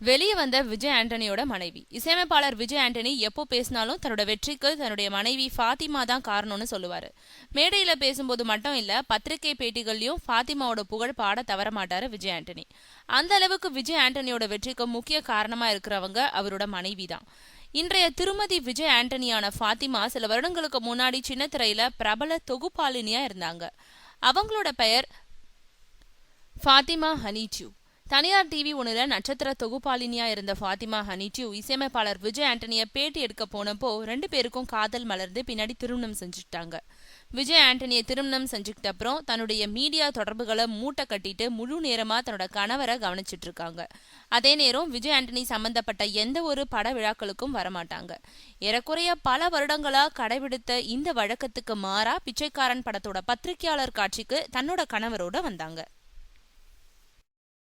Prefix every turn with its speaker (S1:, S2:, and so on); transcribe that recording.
S1: வெளியே வந்த விஜய் ஆண்டனியோட மனைவி. இசையமைப்பாளர் விஜய் ஆண்டனி எப்போ பேசினாலும் தன்னோட வெற்றிக்கு தன்னுடைய மனைவி ஃபாத்திமா தான் காரணம்னு சொல்லுவாரு. மேடையில பேசும்போது மட்டும் இல்ல, பத்திரிகை பேட்டிகள்லயும் ஃபாத்திமாவோட புகழ் பாட தவற மாட்டாரு விஜய் ஆண்டனி. அந்த அளவுக்கு விஜய் ஆண்டனியோட வெற்றிக்கு முக்கிய காரணமா இருக்கிறவங்க அவரோட மனைவி தான். இன்றைய திருமதி விஜய் ஆண்டனியான ஃபாத்திமா சில வருடங்களுக்கு முன்னாடி சின்ன திரையில பிரபல தொகுப்பாளினியா இருந்தாங்க. அவங்களோட பெயர் ஃபாத்திமா ஹனிட்யூ. தனியார் டிவி ஒன்னுல நட்சத்திர தொகுப்பாளினியா இருந்த ஃபாத்திமா ஹனிட்யூ இசையமைப்பாளர் விஜய் ஆண்டனிய பேட்டி எடுக்க போனப்போ 2 பேருக்கும் காதல் மலர்ந்து பின்னாடி திருமணம் செஞ்சுட்டாங்க. விஜய் ஆண்டனிய திருமணம் செஞ்சுக்கிட்ட அப்புறம் தன்னுடைய மீடியா தொடர்புகளை மூட்டை கட்டிட்டு முழு நேரமா தன்னோட கணவரை கவனிச்சிட்டு இருக்காங்க. அதே நேரம் விஜய் ஆண்டனி சம்பந்தப்பட்ட எந்த ஒரு பட விழாக்களுக்கும் வரமாட்டாங்க. ஏறக்குறைய பல வருடங்களா கடைபிடித்த இந்த வழக்கத்துக்கு மாறா பிச்சைக்காரன் படத்தோட பத்திரிகையாளர் காட்சிக்கு தன்னோட கணவரோட வந்தாங்க.